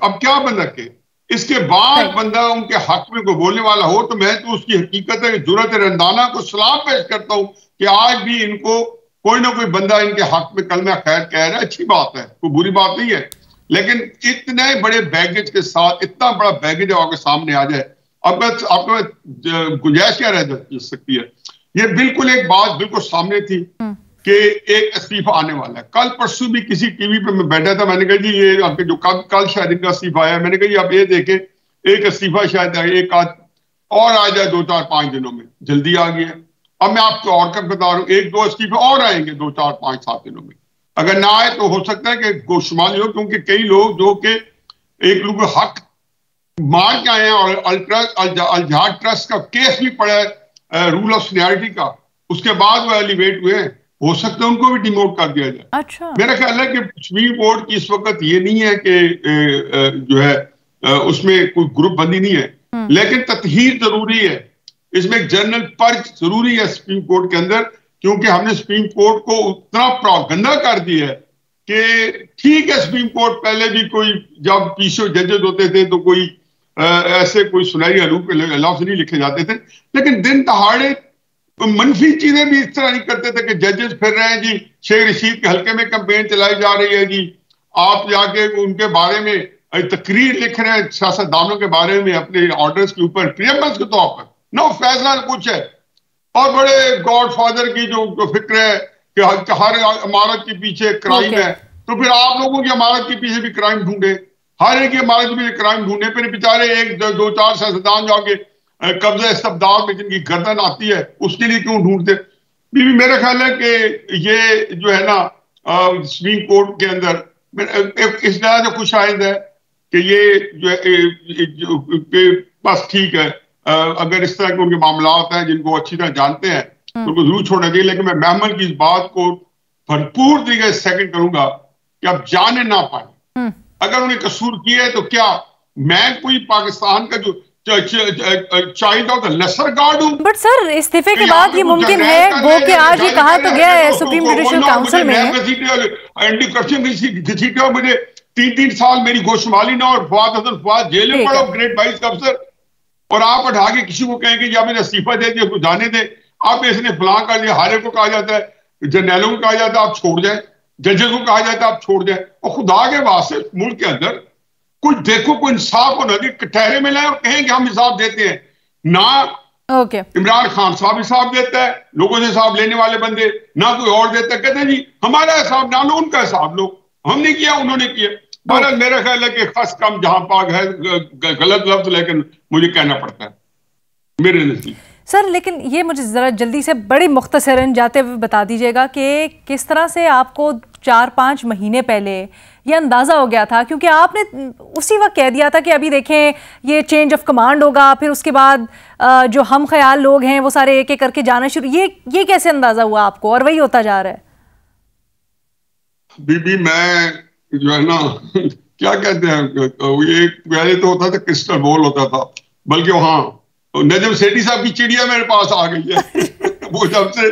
अब क्या बन रखे। इसके बाद बंदा उनके हक में कोई बोलने वाला हो तो मैं तो उसकी हकीकत है जुर्रत रंदाना को सलाम पेश करता हूं कि आज भी इनको कोई ना कोई बंदा इनके हक में कलमा खैर कह रहा है, अच्छी बात है, कोई बुरी बात नहीं है। लेकिन इतने बड़े बैगेज के साथ, इतना बड़ा बैगेज आपके सामने आ जाए, अब आपको गुंजाइश क्या रह सकती है। ये बिल्कुल एक बात बिल्कुल सामने थी कि एक इस्तीफा आने वाला है। कल परसों भी किसी टीवी पे मैं बैठा था, मैंने कहा जी ये आपके जो कल शायद इनका इस्तीफा आया, मैंने कहा जी आप ये देखें एक इस्तीफा शायद एक आध और आ जाए 2-4-5 दिनों में, जल्दी आ गया। अब मैं आपको और कब बता रहा हूँ, 1-2 इस्तीफे और आएंगे 2-4-5-7 दिनों में। अगर ना आए तो हो सकता है कि गोशमाली हो, क्योंकि कई लोग जो कि एक लोग हक मार के आए हैं, और अल जहाद ट्रस्ट का केस भी पड़ा है रूल ऑफ सीनियरिटी का, उसके बाद वो एलिवेट हुए हैं, हो सकता है उनको भी डिमोट कर दिया जाए। अच्छा, मेरा ख्याल है कि सुप्रीम कोर्ट की इस वक्त ये नहीं है कि जो है उसमें कोई ग्रुप बंदी नहीं है, लेकिन तत्हीर जरूरी है, इसमें एक जनरल पर्च जरूरी है सुप्रीम कोर्ट के अंदर, क्योंकि हमने सुप्रीम कोर्ट को उतना प्रोपगंडा कर दिया है कि ठीक है सुप्रीम कोर्ट पहले भी कोई जब पीछे जजेस होते थे तो कोई ऐसे कोई सुनहरी हरूफ के लफ्ज नहीं लिखे जाते थे, लेकिन दिन दहाड़े मनफी चीजें भी इस तरह नहीं करते थे कि जजेस फिर रहे हैं जी, शेख रशीद के हल्के में कंपेन चलाई जा रही है जी, आप जाके उनके बारे में तकरीर लिख रहे हैं सियासतदानों के बारे में अपने ऑर्डर्स के ऊपर प्रियम्बल्स के तौर पर, नो फैसला कुछ है। और बड़े गॉडफादर की जो फिक्र है कि हर इमारत के पीछे क्राइम है, तो फिर आप लोगों की इमारत के पीछे भी क्राइम ढूंढे, हर एक की इमारत के पीछे क्राइम ढूंढे, फिर बेचारे 1-2-4 सियासतदान जाके कब्जा इस्तबदाल में जिनकी गर्दन आती है उसके लिए क्यों ढूंढते। बीबी मेरा ख्याल है कि ये जो है ना सुप्रीम कोर्ट के अंदर इस तरह से खुश आइंद है कि ये जो बस ठीक है, अगर इस तरह के उनके मामलात हैं जिनको अच्छी तरह जानते हैं तो उनको जरूर छोड़ना चाहिए। लेकिन मैं मेहमान की इस बात को भरपूर तरीके से सेकंड करूंगा कि आप जाने ना पाए, अगर उन्हें कसूर किया है तो क्या मैं कोई पाकिस्तान का जो child of the lesser god हूं। बट सर इस्तीफे के बाद ये मुमकिन है, वो कि आज ये कहा तो गया है सुप्रीम जुडिशियल काउंसिल में एंटी करप्शन घसीटे, मुझे 3-3 साल मेरी गोशमाली ना और फवाद जेल में पड़ा ग्रेड 22 का अफसर, और आप उठा के किसी को कहेंगे या मैंने इस्तीफा दे दिया उसको जाने दे। आप इसने फलां कर दिया, हारे को कहा जाता है, जर्नैलों को कहा जाता है आप छोड़ जाए, जजेस को कहा जाता है आप छोड़ जाए, और खुदा के वास्ते मुल्क के अंदर कुछ देखो, कोई इंसाफ होना कि ठहरे में लाए और कहें कि हम हिसाब देते हैं ना। इमरान खान साहब हिसाब देता है, लोगों से हिसाब लेने वाले बंदे, ना कोई और देता है, कहते हैं जी हमारा हिसाब ना लो, उनका हिसाब लो, हमने किया उन्होंने किया। बहरहाल मेरा ख्याल है कि खस कम जहां पाक है, गलत लफ्ज लेकिन मुझे कहना पड़ता है मेरे नजदीक। सर लेकिन ये मुझे ज़रा जल्दी से बड़ी मुख्तसरन जाते हुए बता दीजिएगा कि किस तरह से आपको 4-5 महीने पहले ये अंदाज़ा हो गया था, क्योंकि आपने उसी वक्त कह दिया था कि अभी देखें ये चेंज ऑफ कमांड होगा, फिर उसके बाद जो हम ख्याल लोग हैं वो सारे एक एक करके जाना शुरू, ये कैसे अंदाज़ा हुआ आपको और वही होता जा रहा है? बीबी मैं जो है ना क्या कहते हैं, ये पहले तो होता था क्रिस्टल बॉल होता था, बल्कि वहाँ नजम सेठी साहब की चिड़िया मेरे पास आ गई है वो सबसे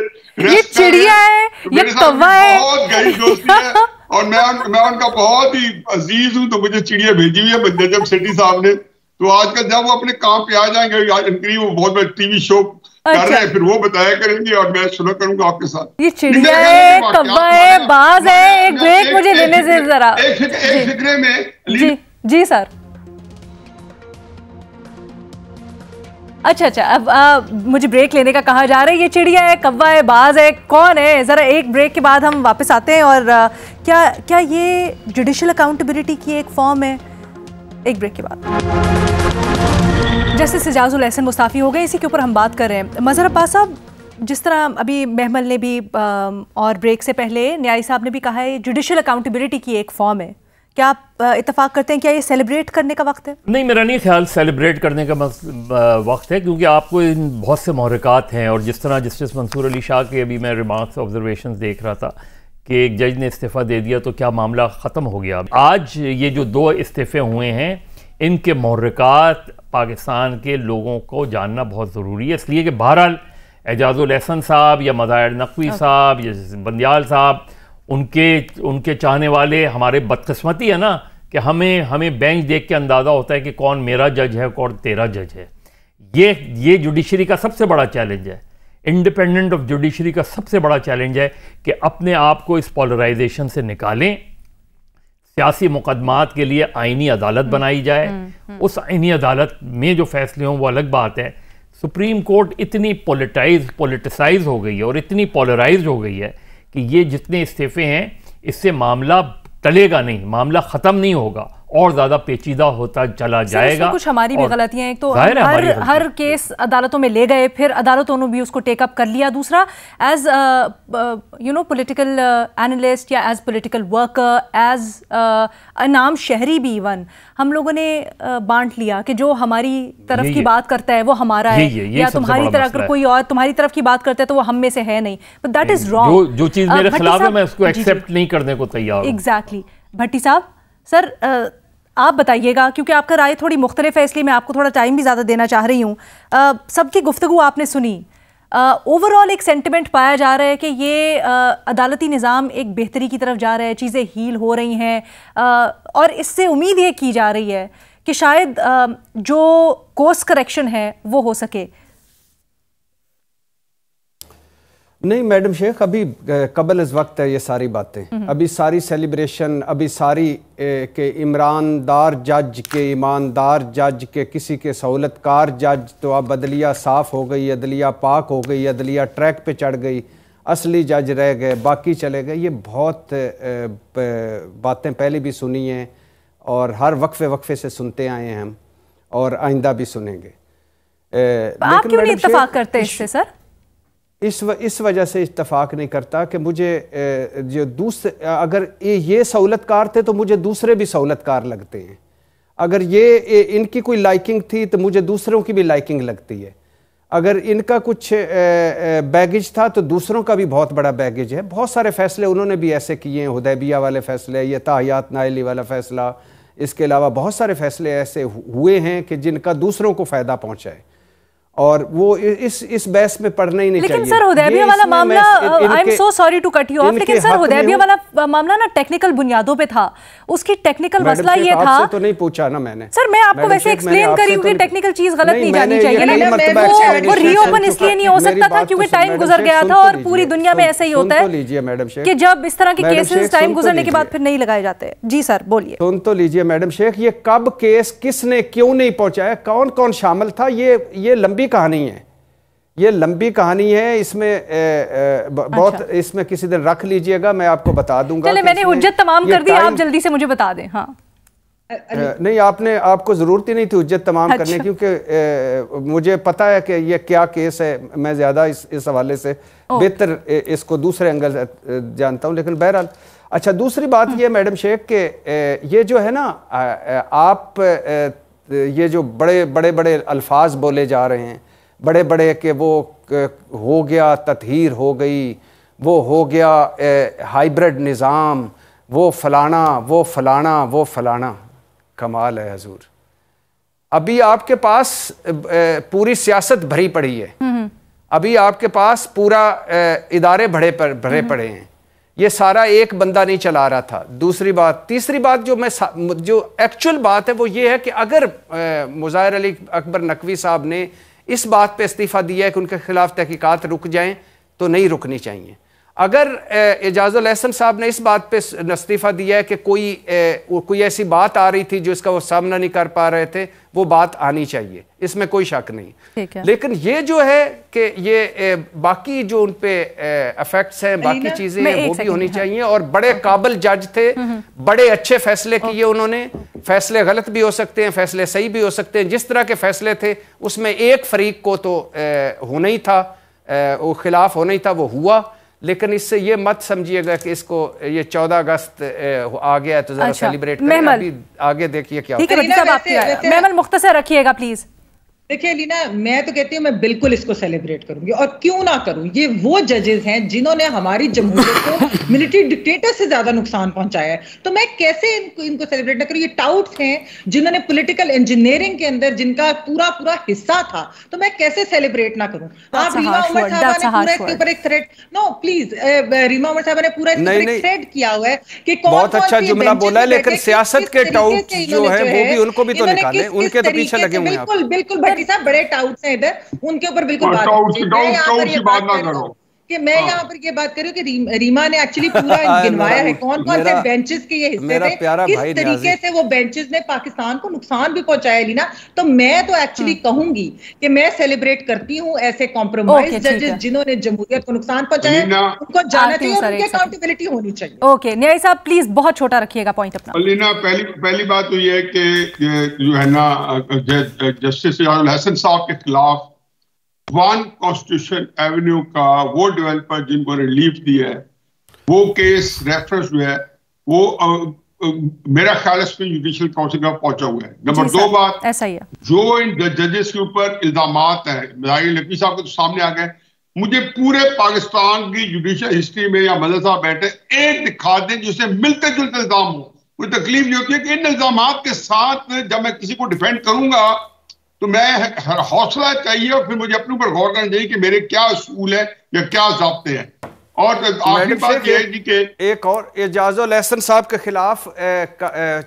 ये चिड़िया है, ये कौवा है, बहुत गहरी दोस्ती है, और मैं उनका बहुत ही अजीज हूं, तो मुझे चिड़िया भेजी हुई है नजम सेठी साहब ने, तो आजकल जब वो अपने काम पे आ जाएंगे, वो बहुत बड़े टीवी शो कर रहे हैं, फिर वो बताया करेंगे और मैं सुना करूंगा आपके साथ। ये चिड़िया है, कौवा है, बाज है। एक ब्रेक मुझे लेने से जरा एक फिक्रे में। जी सर। अच्छा, अब मुझे ब्रेक लेने का कहा जा रहा है। ये चिड़िया है, कौवा है, बाज है, कौन है? जरा एक ब्रेक के बाद हम वापस आते हैं। और क्या ये जुडिशियल अकाउंटेबिलिटी की एक फॉर्म है? एक ब्रेक के बाद। जस्टिस एजाजुल एहसन मुस्ताफ़ी हो गए, इसी के ऊपर हम बात कर रहे हैं। मज़हर अब्बास साहब, जिस तरह अभी महमल ने भी और ब्रेक से पहले न्यायी साहब ने भी कहा है, जुडिशियल अकाउंटेबिलिटी की एक फॉर्म है। क्या आप इत्तेफाक करते हैं, क्या ये सेलिब्रेट करने का वक्त है? नहीं, मेरा नहीं ख्याल सेलिब्रेट करने का वक्त है, क्योंकि आपको इन बहुत से महरक़ात हैं। और जिस तरह जस्टिस मंसूर अली शाह के अभी मैं रिमार्क्स ऑब्जर्वेशन देख रहा था कि एक जज ने इस्तीफ़ा दे दिया तो क्या मामला ख़त्म हो गया। आज ये जो 2 इस्तीफ़े हुए हैं, इनके महरक़ात पाकिस्तान के लोगों को जानना बहुत ज़रूरी है, इसलिए कि बहरहाल एजाजुल एहसन साहब या मज़ाहिर नकवी साहब या बंदियाल साहब, उनके चाहने वाले हमारे बदकिस्मती है ना कि हमें बेंच देख के अंदाज़ा होता है कि कौन मेरा जज है, कौन तेरा जज है। ये जुडिशरी का सबसे बड़ा चैलेंज है, इंडिपेंडेंट ऑफ जुडिशरी का सबसे बड़ा चैलेंज है कि अपने आप को इस पोलराइजेशन से निकालें। सियासी मुकदमात के लिए आईनी अदालत बनाई जाए, उस आईनी अदालत में जो फैसले हों वो अलग बात है। सुप्रीम कोर्ट इतनी पोलिटिसाइज हो गई है और इतनी पोलराइज हो गई है कि ये जितने इस्तीफे हैं, इससे मामला टलेगा नहीं, मामला ख़त्म नहीं होगा, और ज़्यादा पेचीदा होता चला जाएगा। कुछ हमारी भी गलतियां हैं, तो हर केस अदालतों में ले गए, फिर अदालतों ने भी उसको टेकअप कर लिया। दूसरा, एज पॉलिटिकल एनालिस्ट या एज पॉलिटिकल वर्कर, एज नाम शहरी भी इवन हम लोगों ने बांट लिया कि जो हमारी तरफ की बात करता है वो हमारा है, या तुम्हारी तरफ अगर कोई और तुम्हारी तरफ की बात करता है तो वो हम में से है नहीं। But that is wrong. जो चीज़ मेरे खिलाफ है मैं उसको एक्सेप्ट नहीं करने को तैयार हूं। एग्जैक्टली। भट्टी साहब, सर आप बताइएगा, क्योंकि आपका राय थोड़ी मुख्तलिफ है, इसलिए मैं आपको थोड़ा टाइम भी ज़्यादा देना चाह रही हूँ। सबकी गुफ्तगू आपने सुनी, ओवरऑल एक सेंटिमेंट पाया जा रहा है कि ये अदालती निज़ाम एक बेहतरी की तरफ जा रहा है, चीज़ें हील हो रही हैं, और इससे उम्मीद ये की जा रही है कि शायद जो कोर्स करेक्शन है वो हो सके। नहीं मैडम शेख, अभी कबल इस वक्त है ये सारी बातें, अभी सारी सेलिब्रेशन, अभी सारी के ईमानदार जज के, ईमानदार जज के, किसी के सहूलतकार जज, तो अब अदलिया साफ़ हो गई, अदलिया पाक हो गई, अदलिया ट्रैक पे चढ़ गई, असली जज रह गए, बाकी चले गए। ये बहुत बातें पहले भी सुनी हैं और हर वक्फे से सुनते आए हैं हम, और आइंदा भी सुनेंगे। आप क्यों नहीं इत्तेफाक करते इससे सर? इस वजह से इत्तेफाक नहीं करता कि मुझे जो दूसरे, अगर ये सहूलतकार थे तो मुझे दूसरे भी सहूलतकार लगते हैं। अगर ये इनकी कोई लाइकिंग थी तो मुझे दूसरों की भी लाइकिंग लगती है। अगर इनका कुछ बैगेज था तो दूसरों का भी बहुत बड़ा बैगेज है। बहुत सारे फैसले उन्होंने भी ऐसे किए हैं, हुदैबिया वाले फैसले, ये ताहियात नाइली वाला फैसला, इसके अलावा बहुत सारे फैसले ऐसे हुए हैं कि जिनका दूसरों को फ़ायदा पहुँचा है, और वो इस बहस में पढ़ना ही नहीं चाहिए। लेकिन सर हुदैबिया वाला मामला, I am so sorry to cut you off, लेकिन सर हुदैबिया वाला मामला ना टेक्निकल बुनियादों पे था, उसकी टेक्निकल मसला ये था। आपसे तो नहीं पूछा ना मैंने सर, मैं आपको वैसे एक्सप्लेन कर रही हूँ कि टेक्निकल चीज गलत नहीं जानी चाहिए ना। वो रीओपन इसलिए नहीं हो सकता था क्योंकि टाइम गुजर गया था, और पूरी दुनिया में ऐसा ही होता है कि जब इस तरह के केसेस टाइम गुजरने के बाद फिर नहीं लगाए जाते। जी सर बोलिए। सुन तो लीजिए मैडम शेख, ये कब केस किसने क्यों नहीं पहुंचाया, कौन कौन शामिल था, ये लंबी कहानी है, ये लंबी कहानी है। इसमें बहुत, इसमें किसी दिन रख लीजिएगा, मैं आपको बता दूंगा। चले, मैंने हुज्जत तमाम कर दी, आप जल्दी से मुझे बता दें। हाँ नहीं, आपको ज़रूरत ही नहीं थी हुज्जत तमाम करने, क्योंकि मुझे पता है कि ये क्या केस है। मैं ज़्यादा इस हवाले से बेहतर इसको दूसरे एंगल जानता हूँ। लेकिन बहरहाल, अच्छा, दूसरी बात ये मैडम शेख के ये जो है ना, आप ये जो बड़े अल्फाज बोले जा रहे हैं, बड़े बड़े कि वो हो गया ततहीर हो गई, वो हो गया हाइब्रिड निज़ाम, वो फलाना, कमाल है हजूर। अभी आपके पास पूरी सियासत भरी पड़ी है, अभी आपके पास पूरा इदारे भरे पड़े हैं ये सारा एक बंदा नहीं चला रहा था। दूसरी बात, तीसरी बात जो एक्चुअल बात है वो ये है कि अगर मुज़ाहिर अली अकबर नकवी साहब ने इस बात पे इस्तीफ़ा दिया है कि उनके खिलाफ तहकीकात रुक जाएं, तो नहीं रुकनी चाहिए। अगर एजाजुल एहसन साहब ने इस बात पे इस्तीफ़ा दिया है कि कोई ऐसी बात आ रही थी जो इसका वो सामना नहीं कर पा रहे थे, वो बात आनी चाहिए, इसमें कोई शक नहीं। लेकिन ये जो है कि ये बाकी जो उन पे इफेक्ट्स हैं, बाकी चीजें हैं, वो भी होनी चाहिए। और बड़े काबिल जज थे, बड़े अच्छे फैसले किए उन्होंने। फैसले गलत भी हो सकते हैं, फैसले सही भी हो सकते हैं। जिस तरह के फैसले थे उसमें एक फरीक को तो होना ही था, वो खिलाफ होना ही था, वो हुआ। लेकिन इससे ये मत समझिएगा कि इसको ये 14 अगस्त आ गया है तो जरा सेलिब्रेट करें। अभी आगे देखिए क्या ठीक है। मेमल मुख्तसर रखिएगा प्लीज। देखिए लीना, मैं तो कहती हूँ मैं बिल्कुल इसको सेलिब्रेट करूंगी, और क्यों ना करूं। ये वो जजेस हैं जिन्होंने हमारी जमहूरियत को मिलिट्री डिक्टेटर से ज्यादा नुकसान पहुंचाया है, तो मैं कैसे इनको सेलिब्रेट ना करूं। ये टाउट्स हैं जिन्होंने पॉलिटिकल इंजीनियरिंग के अंदर जिनका पूरा हिस्सा था, तो मैं कैसे सेलिब्रेट ना करूं। आप रीमा उमर साहबा ने पूरा इसके ऊपर एक thread, no please, Reema Umar साहबा ने पूरा इसके ऊपर एक थ्रेड किया हुआ है कि बहुत अच्छा जुमला बोला है, लेकिन सियासत के टाउट्स जो है वो भी उनको भी तो निकालें, उनके तो पीछे लगे हुए हैं। बिल्कुल साहब, बड़े टाउट्स हैं इधर, उनके ऊपर बिल्कुल बात ना करो कि मैं यहाँ पर ये बात कर रही हूँ कि रीमा ने एक्चुअली पूरा गिनवाया है कौन कौन से बेंचेस के ये हिस्से थे, किस तरीके से वो बेंचेस ने पाकिस्तान को नुकसान भी पहुंचाया लीना। तो मैं तो एक्चुअली कहूंगी कि मैं सेलिब्रेट करती हूँ ऐसे कॉम्प्रोमाइज जजेस जिन्होंने जमहूरियत को नुकसान पहुंचाया, उनको जाना चाहिए और उनकी अकाउंटेबिलिटी होनी चाहिए। ओके न्याय साहब प्लीज बहुत छोटा रखिएगा पॉइंट अपना। लीना, पहली बात तो ये है कि जो है ना जस्टिस एजाजुल एहसन साहब के खिलाफ वन कॉन्स्टिट्यूशन एवेन्यू का वो डेवलपर जिनको रिलीफ दिया है, वो केस रेफरेंस जो है वो मेरा ख्याल है इसमें जुडिशियल काउंसिल का पहुंचा हुआ है। नंबर 2 बात, ऐसा ही है, जो इन जजेस के ऊपर इल्जामात है, मुज़ाहिर नकवी साहब के तो सामने आ गए। मुझे पूरे पाकिस्तान की जुडिशियल हिस्ट्री में या मदद साहब बैठे एक दिखा दें जिससे मिलते जुलते इल्जाम हो। मुझे तकलीफ ये होती है कि इन इल्जामात के साथ जब मैं किसी को डिफेंड करूंगा तो मैं हौसला चाहिए और फिर मुझे अपने ऊपर गौर करना चाहिए कि मेरे क्या उसूल है या क्या ज़ाब्ते हैं। और आखिरी बात यह है कि एक और एजाजुल एहसन साहब के खिलाफ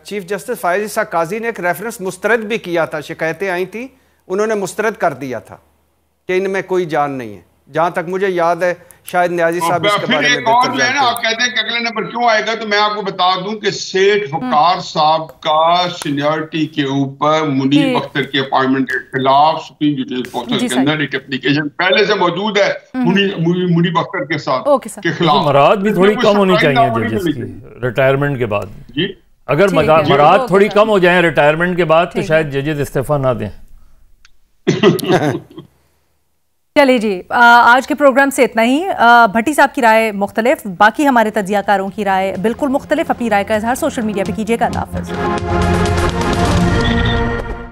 चीफ जस्टिस फायज ईसा काजी ने एक रेफरेंस मुस्तरद भी किया था, शिकायतें आई थी, उन्होंने मुस्तरद कर दिया था कि इनमें कोई जान नहीं है। जहां तक मुझे याद है शायद न्याजी साहब इसके बारे में और जो है ना, आप कहते हैं कि अगले नंबर क्यों आएगा, तो मैं आपको बता दूं कि सेठ वकार साहब का सीनियरिटी के ऊपर मुनीर अख्तर के अपॉइंटमेंट के खिलाफ सुप्रीम जुडिशियल काउंसिल के अंदर एक एप्लीकेशन पहले से मौजूद है मुनीर अख्तर के साथ के खिलाफ। मराद भी थोड़ी कम होनी चाहिए जजेस की रिटायरमेंट के बाद जी। अगर मराद थोड़ी कम हो जाए रिटायरमेंट के बाद तो शायद जजेस इस्तीफा ना दें। चलिए जी, आज के प्रोग्राम से इतना ही। भट्टी साहब की राय मुख्तलिफ, बाकी हमारे तज्जियाकारों की राय बिल्कुल मुख्तलिफ। अपनी राय का इजहार सोशल मीडिया पे कीजिएगा। अल्लाह हाफ़िज़।